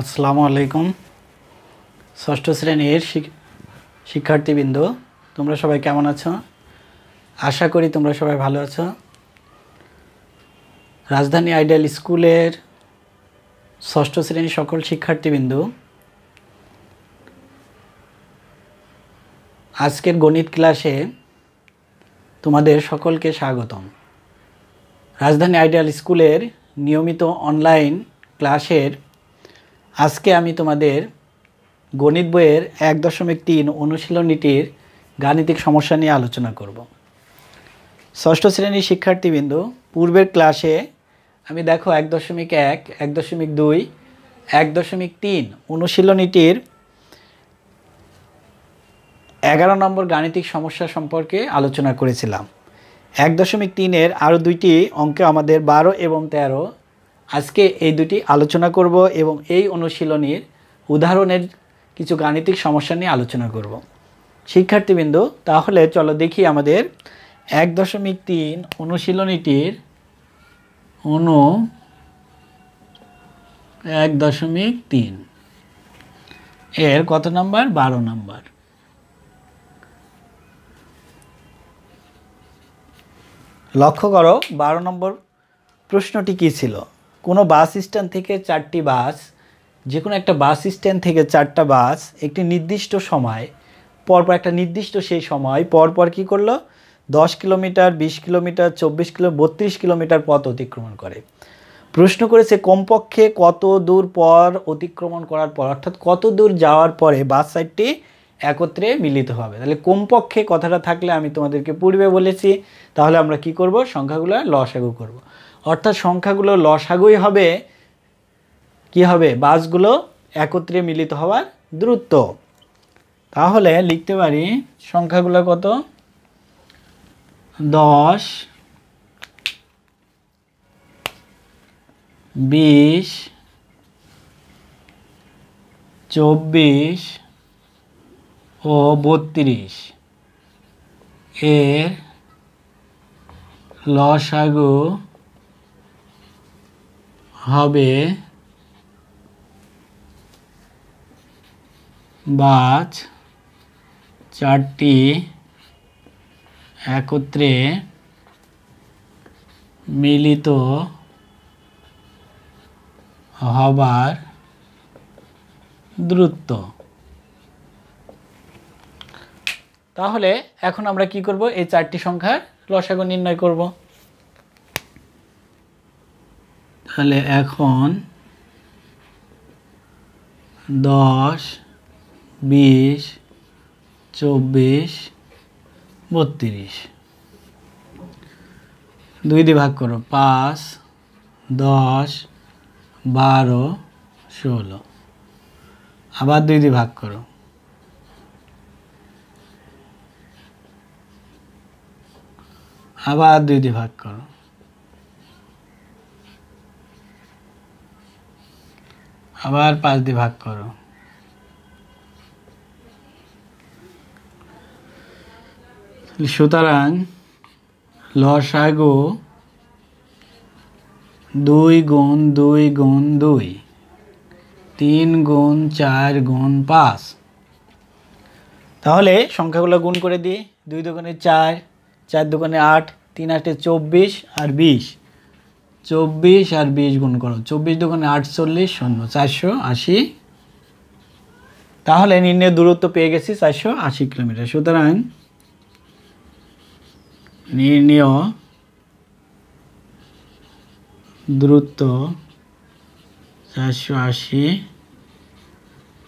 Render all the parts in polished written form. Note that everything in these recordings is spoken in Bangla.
আসসালামু আলাইকুম। ষষ্ঠ শ্রেণীর শিক্ষার্থীবৃন্দ, তোমরা সবাই কেমন আছো? আশা করি তোমরা সবাই ভালো আছো। রাজধানী আইডিয়াল স্কুলের ষষ্ঠ শ্রেণীর সকল শিক্ষার্থীবৃন্দ, আজকের গণিত ক্লাসে তোমাদের সকলকে স্বাগতম। রাজধানী আইডিয়াল স্কুলের নিয়মিত অনলাইন ক্লাসের আজকে আমি তোমাদের গণিত বইয়ের 1.3 অনুশীলনীটির গাণিতিক সমস্যা নিয়ে আলোচনা করব। ষষ্ঠ শ্রেণীর শিক্ষার্থীবৃন্দ, পূর্বের ক্লাসে আমি দেখো 1.1, 1.2, 1.3 অনুশীলনীটির 11 নম্বর গাণিতিক সমস্যা সম্পর্কে আলোচনা করেছিলাম। 1.3-এর আরও দুইটি অঙ্কে আমাদের 12 এবং 13, আজকে এই দুটি আলোচনা করব এবং এই অনুশীলনীর উদাহরণের কিছু গাণিতিক সমস্যা নিয়ে আলোচনা করব। শিক্ষার্থীবৃন্দ, তাহলে চলো দেখি আমাদের 1.3 অনুশীলনীটির 1.3 এর কত নাম্বার? 12 নাম্বার। লক্ষ্য করো 12 নম্বর প্রশ্নটি কী ছিল। কোনো বাস স্ট্যান্ড থেকে 4টি বাস, যে কোনো একটা বাস স্ট্যান্ড থেকে 4টা বাস একটি নির্দিষ্ট সময় পরপর, একটা নির্দিষ্ট সেই সময় পরপর কী করলো? 10 কিলোমিটার, 20 কিলোমিটার, 24 কিলোমিটার, 32 কিলোমিটার পথ অতিক্রমণ করে। প্রশ্ন করেছে কমপক্ষে কত দূর পর অতিক্রমণ করার পর, অর্থাৎ কত দূর যাওয়ার পরে বাস সাইডটি একত্রে মিলিত হবে। তাহলে কমপক্ষে কথাটা থাকলে আমি তোমাদেরকে পূর্বে বলেছি, তাহলে আমরা কি করব? সংখ্যাগুলো লসাগু করব। অর্থাৎ সংখ্যাগুলো লসাগুই হবে কি হবে? বাসগুলো একত্রে মিলিত হওয়ার দূরত্ব। তাহলে লিখতে পারি সংখ্যাগুলো কত? 10, 20, 24 ও 32 এর লসাগু হবে বাস 4টি একত্রে মিলিত হবার দূরত্ব। তাহলে এখন আমরা কি করব? এই 4টি সংখ্যার লসাগু নির্ণয় করব। তাহলে এখন 10, 20, 24, 32 2 দিয়ে ভাগ করো। 5, 10, 12, 16 আবার 2 দিয়ে ভাগ করো। আবার 2 দিয়ে ভাগ করো। আবার 5 দিয়ে ভাগ করো। সুতরাং লসাগু 2 গুণ 2 গুণ 2, 3 গুণ 4 গুণ 5। তাহলে সংখ্যাগুলো গুণ করে দিই। 2 দুগুণে 4, 4 দুগুণে 8, 3 8 24 আর 20, 24 আর 20 গুণ করো। 24 দুগুণে 48, 0, 480। তাহলে নির্ণয় দূরত্ব পেয়ে গেছি 480 কিলোমিটার। সুতরাং নির্ণয় দূরত্ব 480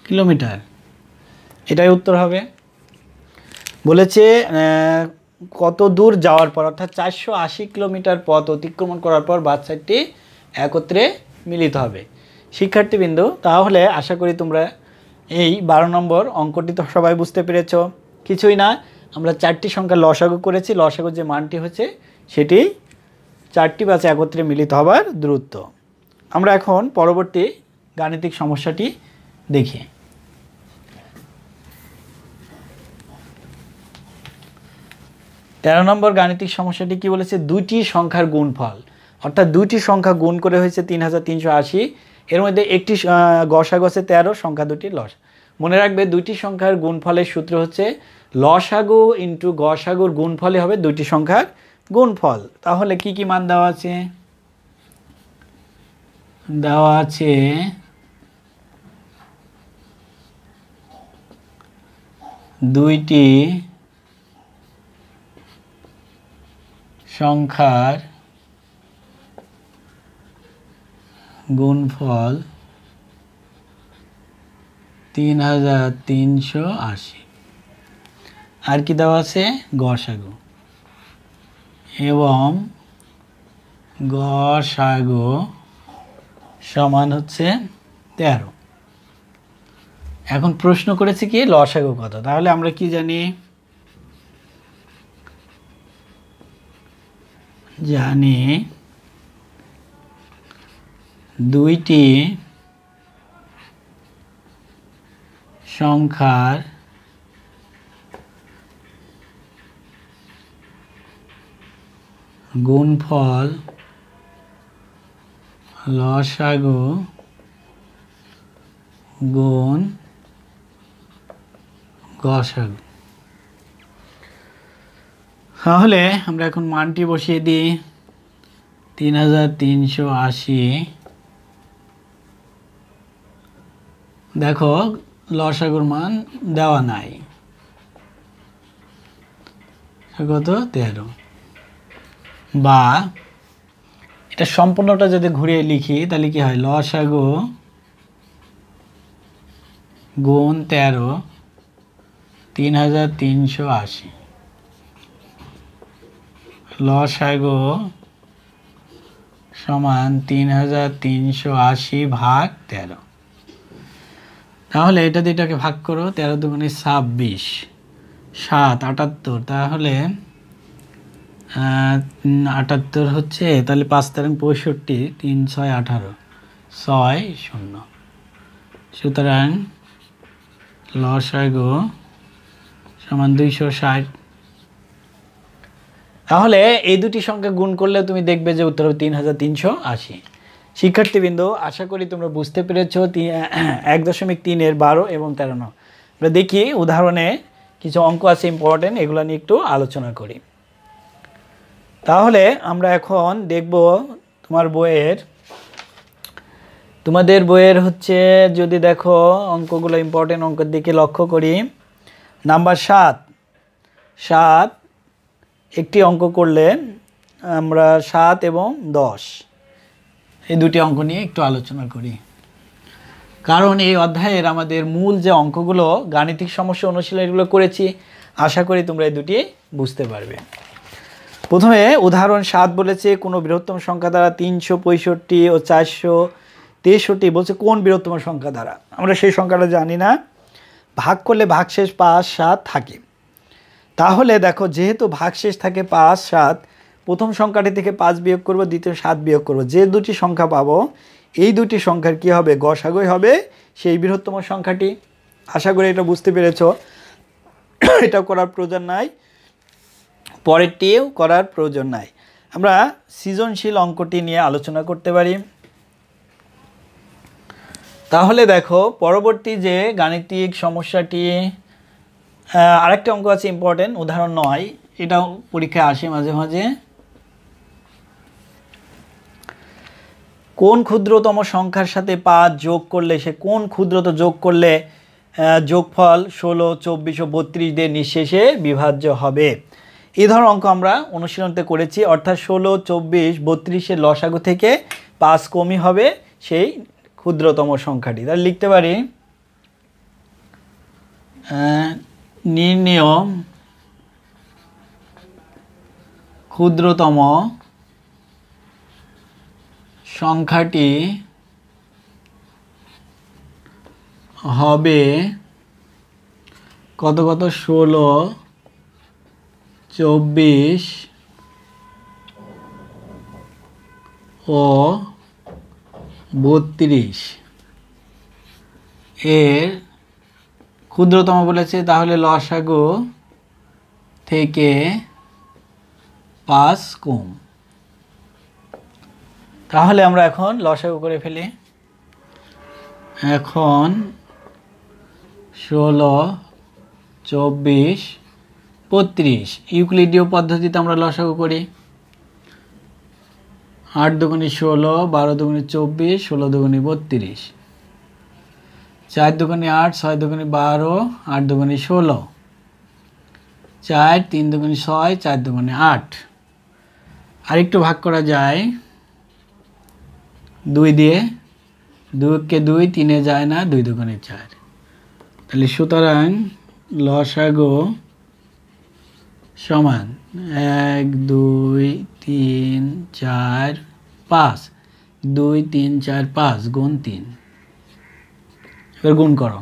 কিলোমিটার, এটাই উত্তর হবে। বলেছে কত দূর যাওয়ার পর, অর্থাৎ 480 কিলোমিটার পথ অতিক্রমণ করার পর বাস সাইডটি একত্রে মিলিত হবে। শিক্ষার্থীবৃন্দ, তাহলে আশা করি তোমরা এই 12 নম্বর অঙ্কটি তো সবাই বুঝতে পেরেছ। কিছুই না, আমরা 4টি সংখ্যা লসাগু করেছি। লসাগু যে মানটি হচ্ছে সেটি 4টি বাস একত্রে মিলিত হবার দূরত্ব। আমরা এখন পরবর্তী গাণিতিক সমস্যাটি দেখি। 13 নম্বর গাণিতিক সমস্যাটি কি বলেছে? দুইটি সংখ্যার গুণফল, অর্থাৎ দুইটি সংখ্যা গুণ করে হয়েছে 3380, এর মধ্যে একটি গসাগু আছে 13, সংখ্যা দুটি লস। মনে রাখবে দুইটি সংখ্যার গুণফলের সূত্র হচ্ছে লসাগু ইন্টু গসাগুর গুণফলই হবে দুইটি সংখ্যার গুণফল। তাহলে কি কি মান দেওয়া আছে? দেওয়া আছে দুইটি সংখ্যার গুণফল 3380। আর কি দেওয়া আছে? গসাগু, এবং গসাগু সমান হচ্ছে 13। এখন প্রশ্ন করেছে কি লসাগু কত। তাহলে আমরা কি জানি? জানি দুইটি সংখ্যার গুণফল লসাগু গুণ গসাগু। তাহলে আমরা এখন মানটি বসিয়ে দিই। 3380। দেখো লসাগুর মান দেওয়া নাই, কত? 13। বা এটা সম্পূর্ণটা যদি ঘুরিয়ে লিখি তাহলে কি হয়? লসাগু গুণ 13, 3380। লসাগু সমান 3380 ভাগ 13। তাহলে এটা দিয়ে এটাকে ভাগ করো, 13 দুগুণে 26, 7 78। তাহলে 78 হচ্ছে, তাহলে 5 তেরং 65, 3 6 18, 6 0। সুতরাং লসাগু সমান 260। তাহলে এই দুটি সংখ্যা গুণ করলে তুমি দেখবে যে উত্তর হবে 3380। শিক্ষার্থীবৃন্দ, আশা করি তোমরা বুঝতে পেরেছ 1.3 এর 12 এবং 13 নং। আমরা দেখি উদাহরণে কিছু অঙ্ক আছে ইম্পর্টেন্ট, এগুলো নিয়ে একটু আলোচনা করি। তাহলে আমরা এখন দেখব তোমাদের বইয়ের হচ্ছে, যদি দেখো অঙ্কগুলো ইম্পর্টেন্ট অঙ্কের দিকে লক্ষ্য করি। নাম্বার 7 একটি অঙ্ক করলে আমরা 7 এবং 10 এই দুটি অঙ্ক নিয়ে একটু আলোচনা করি। কারণ এই অধ্যায়ের আমাদের মূল যে অঙ্কগুলো গাণিতিক সমস্যা অনুশীলন এগুলো করেছি, আশা করি তোমরা এই দুটি বুঝতে পারবে। প্রথমে উদাহরণ 7 বলেছে কোনো বৃহত্তম সংখ্যা দ্বারা 365 ও 463 বলছে কোন বৃহত্তম সংখ্যা দ্বারা। আমরা সেই সংখ্যাটা জানি না, ভাগ করলে ভাগশেষ 5 7 থাকে। তাহলে দেখো যেহেতু ভাগশেষ থাকে 5 7, প্রথম সংখ্যাটি থেকে 5 বিয়োগ করব, দ্বিতীয় 7 বিয়োগ করব। যে দুটি সংখ্যা পাবো এই দুটি সংখ্যার কি হবে? গসাগুই হবে সেই বৃহত্তম সংখ্যাটি। আশা করি এটা বুঝতে পেরেছ। এটা করার প্রয়োজন নাই, পরেরটিও করার প্রয়োজন নাই। আমরা সৃজনশীল অঙ্কটি নিয়ে আলোচনা করতে পারি। তাহলে দেখো পরবর্তী যে গাণিতিক সমস্যাটি, আরেকটা অঙ্ক আছে ইম্পর্টেন্ট, উদাহরণ 9। এটাও পরীক্ষায় আসে মাঝে মাঝে। কোন ক্ষুদ্রতম সংখ্যার সাথে 5 যোগ করলে, সে কোন ক্ষুদ্রতম যোগ করলে যোগফল 16 24 ও 32 দিয়ে নিঃশেষে বিভাজ্য হবে। এই ধরনের অঙ্ক আমরা অনুশীলনতে করেছি, অর্থাৎ 16 24 32-এর লসাগু থেকে 5 কমই হবে সেই ক্ষুদ্রতম সংখ্যাটি। তাহলে লিখতে পারি নির্ণেয় ক্ষুদ্রতম সংখ্যাটি হবে কত কত 16 24 ও 32 এর ক্ষুদ্রতম বলেছে। তাহলে লসাগু থেকে 5 কম। তাহলে আমরা এখন লসাগু করে ফেলি। এখন 16, 24, 32 ইউক্লিডীয় পদ্ধতিতে আমরা লসাগু করি। 8 দুগুণে 16, 12 দুগুণে 24, 16 দুগুণে 32, 4 দুগুণে 8, 6 দুগুণে 12, 8 দুগুণে 16, 4, 3 দুগুণে 6, 4 দুগুণে 8। আরেকটু ভাগ করা যায় 2 দিয়ে, 2কে 2, 3-এ যায় না, 2 দুগুণে 4। তাহলে সুতরাং লসাগু সমান 1, 2, 3, 4, 5, 2, 3, 4, 5 গুণ 3। এবার গুণ করো,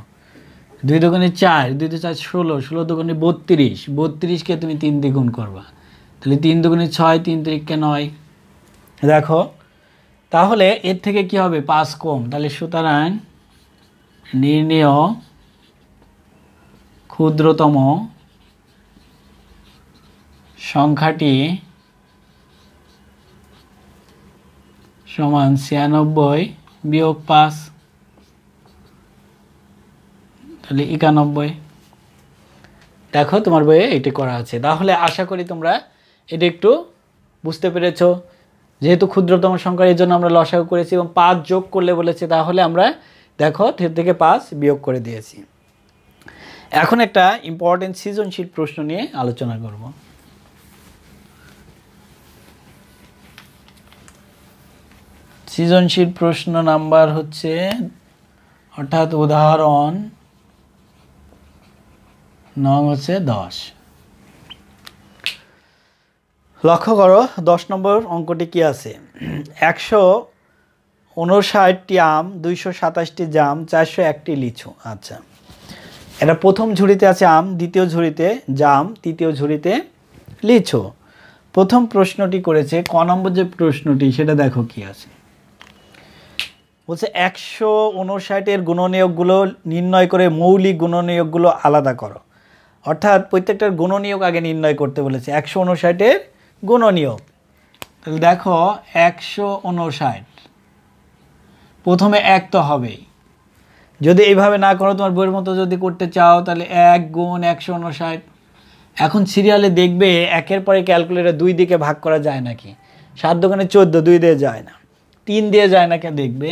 2 দুগুণে 4, 2 দিয়ে 4 16, 16 দুগুণে 32, 32কে তুমি 3 দিয়ে গুণ করবা, তাহলে 3 দুগুণে 6, 3 3কে 9। দেখো তাহলে এর থেকে কি হবে, 5 কম। তাহলে সুতরাং নির্ণেয় ক্ষুদ্রতম সংখ্যাটি সমান 96 বিয়োগ 5, তাহলে 91। দেখো তোমার বইয়ে এটি করা আছে। তাহলে আশা করি তোমরা এটা একটু বুঝতে পেরেছো। যেহেতু ক্ষুদ্রতম সংখ্যা, এই জন্য আমরা লসাগু করেছি এবং 5 যোগ করলে বলেছে, তাহলে আমরা দেখো থেকে 5 বিয়োগ করে দিয়েছি। এখন একটা ইম্পর্টেন্ট সৃজনশীল প্রশ্ন নিয়ে আলোচনা করব। সৃজনশীল প্রশ্ন নাম্বার হচ্ছে, অর্থাৎ উদাহরণ নং হচ্ছে 10। লক্ষ্য করো 10 নম্বর অঙ্কটি কি আছে। 159টি আম, 227টি জাম, 401টি লিচু। আচ্ছা, এটা প্রথম ঝুড়িতে আছে আম, দ্বিতীয় ঝুড়িতে জাম, তৃতীয় ঝুড়িতে লিচু। প্রথম প্রশ্নটি করেছে, ক নম্বর যে প্রশ্নটি সেটা দেখো কি আছে। বলছে 159-এর গুণনীয়কগুলো নির্ণয় করে মৌলিক গুণনীয়কগুলো আলাদা করো। অর্থাৎ প্রত্যেকটার গুণনীয়ক আগে নির্ণয় করতে বলেছে। 159-এর গুণনীয়ক, তাহলে দেখো 159, প্রথমে 1 তো হবেই। যদি এইভাবে না করো, তোমার বইয়ের মতো যদি করতে চাও, তাহলে 1 গুণ 159। এখন সিরিয়ালে দেখবে একের পরে ক্যালকুলেটর 2 দিকে ভাগ করা যায় নাকি। 7 দুগুণে 14, 2 দিয়ে যায় না। 3 দিয়ে যায় না, কে দেখবে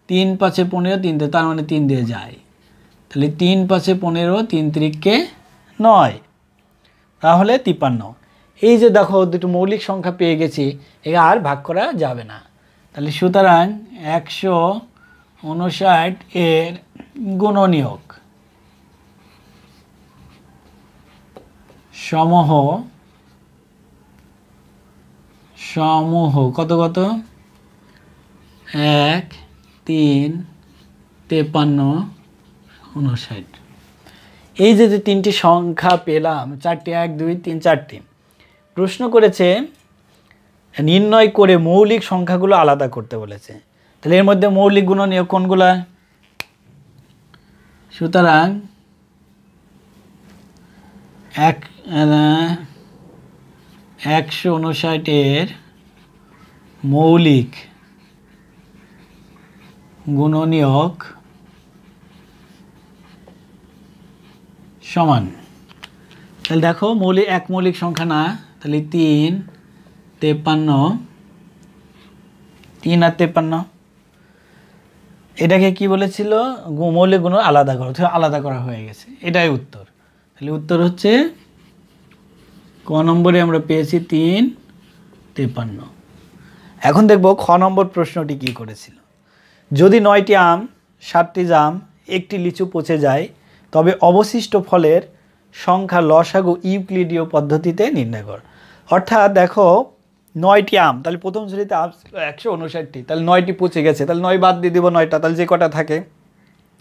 3 5 15, 3 দিয়ে, তার মানে 3 দিয়ে যায়। তাহলে 3 5 15, 3 3কে 9, তাহলে 53। এই যে দেখো দুটো মৌলিক সংখ্যা পেয়ে গেছি, একে আর ভাগ করা যাবে না। তাহলে সুতরাং 159 এর গুণনীয়ক সমূহ কত কত, 1, 3, 53, 59। এই যে তিনটি সংখ্যা পেলাম, 4টি, 1, 2, 3, 4টি। প্রশ্ন করেছে নির্ণয় করে মৌলিক সংখ্যাগুলো আলাদা করতে বলেছে। তাহলে এর মধ্যে মৌলিক গুণনীয়ক কোনগুলা? সুতরাং 159-এর মৌলিক গুণনীয়ক সমান, তাহলে দেখো এক মৌলিক সংখ্যা না, তাহলে 3, 53, 3 আর 53। এটাকে কি বলেছিল, মৌলিক গুণ আলাদা করো, আলাদা করা হয়ে গেছে, এটাই উত্তর। তাহলে উত্তর হচ্ছে ক নম্বরে আমরা পেয়েছি 3, 53। এখন দেখব খ নম্বর প্রশ্নটি কি করেছিল। যদি 9টি আম, 7টি জাম, 1টি লিচু পচে যায়, তবে অবশিষ্ট ফলের সংখ্যা লসাগু ইউক্লিডীয় পদ্ধতিতে নির্ণয় কর। অর্থাৎ দেখো 9টি আম, তাহলে প্রথম ঝুড়িতে আম ছিল 159টি, তাহলে 9টি পচে গেছে, তাহলে 9 বাদ দিয়ে দেবো 9টা, তাহলে যে কটা থাকে।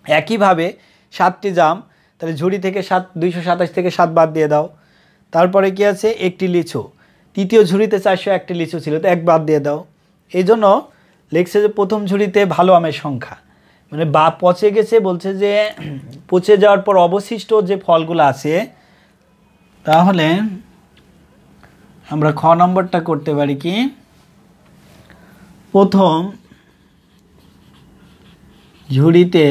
একইভাবে 7টি জাম, তাহলে ঝুড়ি থেকে 227 থেকে 7 বাদ দিয়ে দাও। তারপরে কি আছে, 1টি লিচু, তৃতীয় ঝুড়িতে 401টি লিচু ছিল, তো 1 বাদ দিয়ে দাও। এই জন্য লিখছে যে প্রথম ঝুড়িতে ভালো আমের সংখ্যা, মানে পচে গেছে, বলছে যে পচে যাওয়ার পর অবশিষ্ট যে ফলগুলো আছে, তাহলে আমরা খ নম্বরটা করতে পারি কি, প্রথম ঝুড়িতে,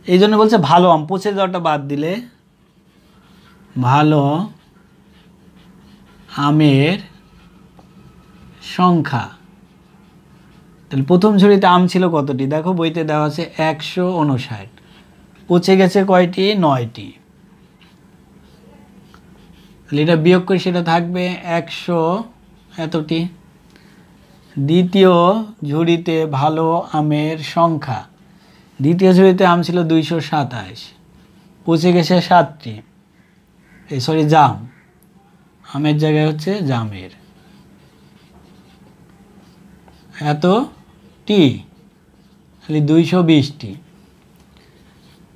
এই জন্য বলছে ভালো আম, পচে যাওয়াটা বাদ দিলে ভালো আমের সংখ্যা। তাহলে প্রথম ঝুড়িতে আম ছিল কতটি? দেখো বইতে দেওয়া আছে 159, পচে গেছে কয়টি? 9টি। তাহলে এটা বিয়োগ করে সেটা থাকবে 100 এতটি। দ্বিতীয় ঝুড়িতে ভালো আমের সংখ্যা, দ্বিতীয় ঝুড়িতে আম ছিল 227, পচে গেছে 7টি, জাম, আমের জায়গায় হচ্ছে জামের এতটি, তাহলে 220টি।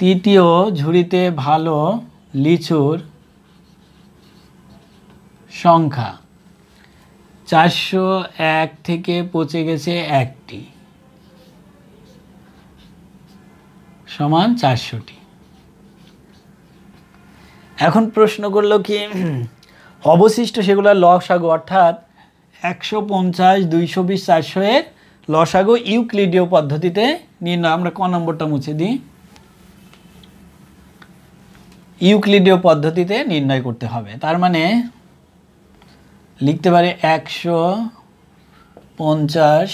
তৃতীয় ঝুড়িতে ভালো লিচুর সংখ্যা, 401 থেকে পচে গেছে 1টি, সমান 400টি। এখন প্রশ্ন করলো কি অবশিষ্ট সেগুলোর লসাগু, অর্থাৎ 150, 220, 400 এর লসাগু ইউক্লিডীয় পদ্ধতিতে নির্ণয়। আমরা ক নম্বরটা মুছে দিই, ইউক্লিডীয় পদ্ধতিতে নির্ণয় করতে হবে। তার মানে লিখতে পারি 150,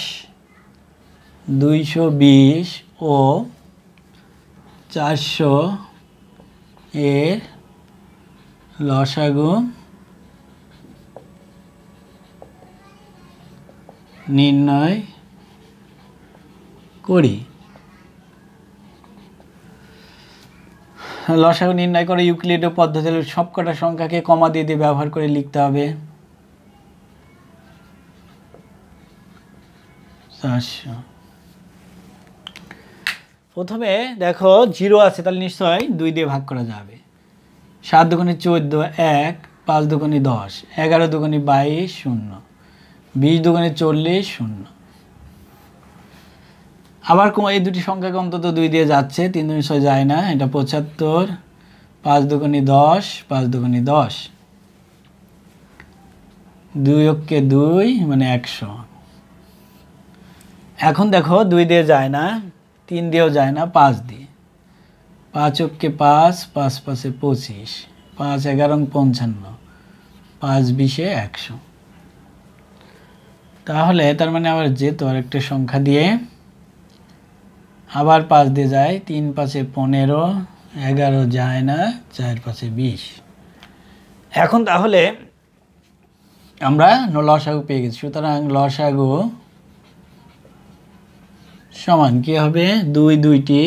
220 ও 400 এর লসাগু নির্ণয় করি। লসাগু নির্ণয় করে ইউক্লিডীয় পদ্ধতির সবকটা সংখ্যাকে কমা দিয়ে দিয়ে ব্যবহার করে লিখতে হবে। 400। প্রথমে দেখো 0 আছে, তাহলে নিশ্চয় 2 দিয়ে ভাগ করা যাবে। 7 দুগুণে 14, 1, 5 দুগুণে 10, 11 দুগুণে 22, 0, 20 দুগুণে 40, 0। আবার এই দুটি সংখ্যাকে অন্তত 2 দিয়ে যাচ্ছে, 3 দুগুণে 6 যায় না, এটা 75, 5 দুগুণে 10, 5 দুগুণে 10, 2 অক্ষে 2 মানে 100। এখন দেখো 2 দিয়ে যায় না, 3 দিয়েও যায় না, 5 দিয়ে, 5 অক্ষে 5, 5 5 25, 5 11 55, 5 20 100। তাহলে তার মানে আবার যেত আরেকটা সংখ্যা দিয়ে, আবার 5 দিয়ে যায়, 3 5 15, 11 যায় না, 4 5 20। এখন তাহলে আমরা লসাগু পেয়ে গেছি। সুতরাং লসাগু সমান কি হবে? 2 2টি,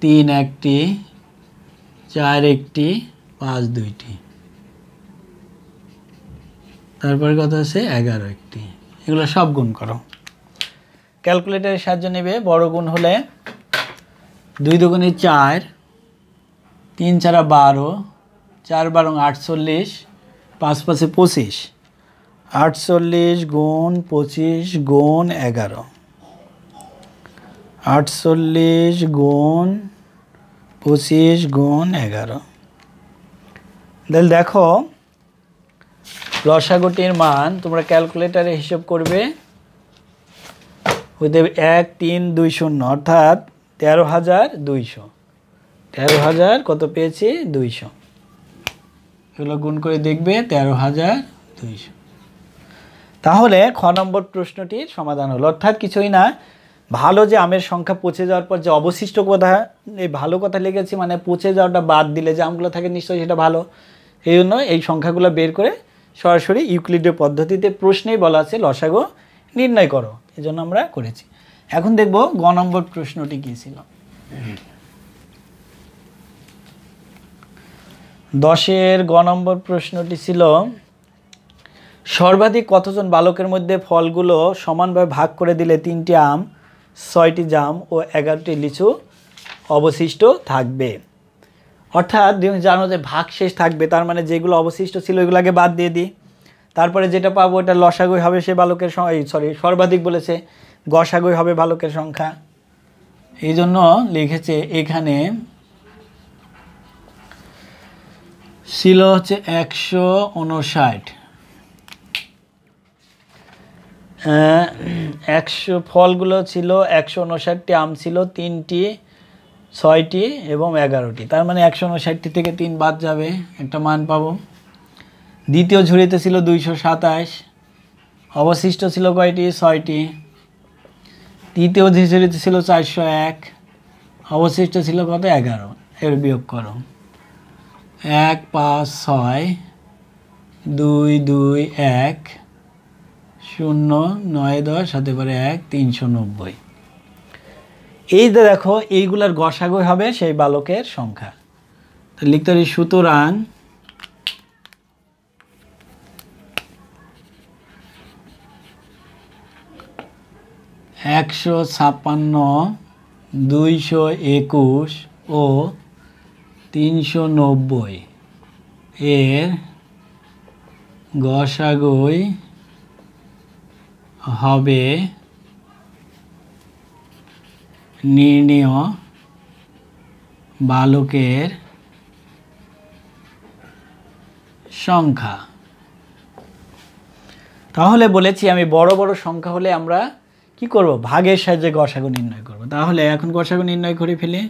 3 1টি, 4 1টি, 5 2টি, তারপরে কত আছে? 11 একটি। এগুলো সব গুণ করো, ক্যালকুলেটরের সাহায্য নেবে। বড় গুণ হলে 2 দুগুণে 4, 3 4 12, 4 12 48, 5 5 25, 48 গুণ 25 গুণ 11, 48 গুণ 25 গুণ 11। তাহলে দেখো লসাগুটির মান তোমরা ক্যালকুলেটারে হিসাব করবে, হইতে 1320, অর্থাৎ 13,200। 13,000 কত পেয়েছি? 200। এগুলো গুণ করে দেখবে 13,200। তাহলে খ নম্বর প্রশ্নটির সমাধান হলো, অর্থাৎ কিছুই না, ভালো যে আমের সংখ্যা পচে যাওয়ার পর যে অবশিষ্ট কথা, এই ভালো কথা লিখেছি মানে পচে যাওয়াটা বাদ দিলে যে আমগুলো থাকে নিশ্চয়ই সেটা ভালো। এই জন্য এই সংখ্যাগুলো বের করে সরাসরি ইউক্লিডীয় পদ্ধতিতে প্রশ্নেই বলা আছে লসাগু নির্ণয় করো, এই জন্য আমরা করেছি। এখন দেখব গ নম্বর প্রশ্নটি কী ছিল। 10-এর গ নম্বর প্রশ্নটি ছিল, সর্বাধিক কতজন বালকের মধ্যে ফলগুলো সমানভাবে ভাগ করে দিলে 3টি আম, 6টি জাম ও 11টি লিচু অবশিষ্ট থাকবে। অর্থাৎ তুমি জানো যে ভাগ শেষ থাকবে, তার মানে যেগুলো অবশিষ্ট ছিল ওইগুলোকে বাদ দিয়ে দিই, তারপরে যেটা পাবো ওটা লসাগুই হবে সে বালকের সর্বাধিক বলেছে, গসাগুই হবে বালকের সংখ্যা। এই জন্য লিখেছে এখানে ছিল হচ্ছে 159, ফলগুলো ছিল 159টি, আম ছিল 3টি, 6টি এবং 11টি। তার মানে 159টি থেকে 3 বাদ যাবে, একটা মান পাবো। দ্বিতীয় ঝুড়িতে ছিল 227, অবশিষ্ট ছিল কয়টি? 6টি। তৃতীয় ঝুড়িতে ছিল 401, অবশিষ্ট ছিল কত? 11। এর বিয়োগ করো। 1 5 6 2 2 1 0 9 10 হতে পারে 1 390। এই যে দেখো, এইগুলার গসাগু হবে সেই বালকের সংখ্যা। তো লিখতে পারি সুতরাং একশো 56, 221 ও 390 এর গসাগুই হবে নির্ণেয় বালকের সংখ্যা। তাহলে বলেছি আমি বড় বড় সংখ্যা হলে আমরা কি করব? ভাগের সাহায্যে গসাগু নির্ণয় করব। তাহলে এখন গসাগু নির্ণয় করে ফেলি।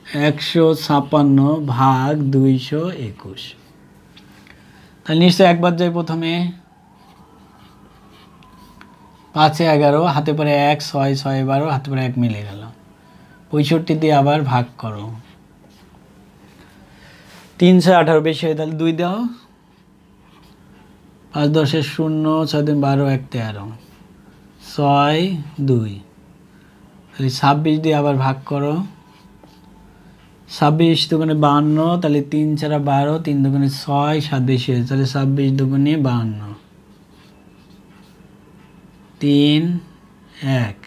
156 ভাগ 221, তাহলে নিশ্চয় একবার যাই। প্রথমে 5 11, হাতে পরে 1, 6 6 12, হাতে পরে 1 মিলে গেল। 65 দিয়ে আবার ভাগ করো। 318 বেশি হয়, তাহলে 2 দাও। 5 10 0, 6 3 12, 1 13, 6 2, তাহলে 26 দিয়ে আবার ভাগ করো। 26 দুগুণে 52, তাহলে 3 4 12, 3 দুগুণে 6, 7 বেশি হয়েছে, তাহলে 26 দুগুণে 52, 3 1,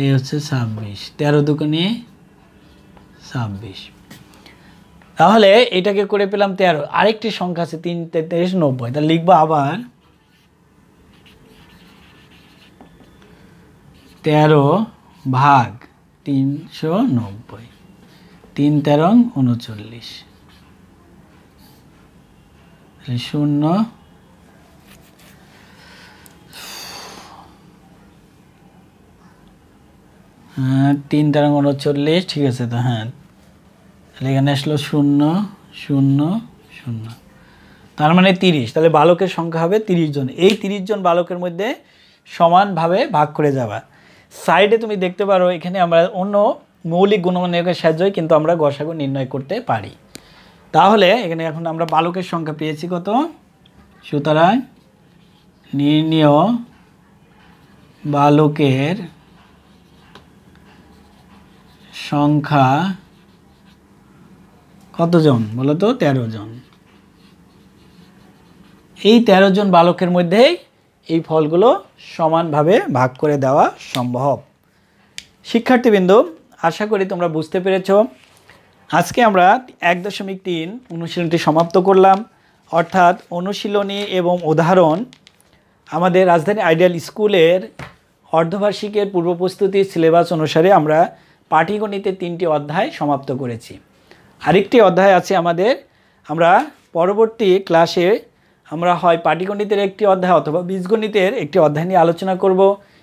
এই হচ্ছে 26, 13 দুগুণে 26। তাহলে এটাকে করে পেলাম 13। আরেকটি সংখ্যা আছে 3 33 90, তাহলে লিখবো আবার 13 ভাগ 390, 3 13 39, 0 3 13 39, ঠিক আছে। তো হ্যাঁ, তাহলে এখানে আসলো 0 0 0, তার মানে 30। তাহলে বালকের সংখ্যা হবে 30 জন। এই 30 জন বালকের মধ্যে সমানভাবে ভাগ করে যাবা। সাইডে তুমি দেখতে পারো এখানে আমরা অন্য মৌলিক গুণমানের সাহায্যে কিন্তু আমরা গসাগু নির্ণয় করতে পারি। তাহলে এখানে এখন আমরা বালকের সংখ্যা পেয়েছি কত? সুতরাং নির্ণেয় বালকের সংখ্যা কতজন বলো তো? 13 জন। এই 13 জন বালকের মধ্যেই এই ফলগুলো সমানভাবে ভাগ করে দেওয়া সম্ভব। শিক্ষার্থীবৃন্দ, আশা করি তোমরা বুঝতে পেরেছ। আজকে আমরা 1.3 অনুশীলনটি সমাপ্ত করলাম। অর্থাৎ অনুশীলনী এবং উদাহরণ আমাদের রাজধানী আইডিয়াল স্কুলের অর্ধবার্ষিকের পূর্ব প্রস্তুতির সিলেবাস অনুসারে আমরা পাটিগণিতের 3টি অধ্যায় সমাপ্ত করেছি। আরেকটি অধ্যায় আছে আমাদের। আমরা পরবর্তী ক্লাসে আমরা হয় পাটিগণিতের একটি অধ্যায় অথবা বীজগণিতের একটি অধ্যায় নিয়ে আলোচনা করব।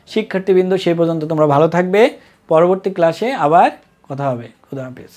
শিক্ষার্থীবৃন্দ, সেই পর্যন্ত তোমরা ভালো থাকবে। পরবর্তী ক্লাসে আবার কথা হবে। খুদা হাফেজ।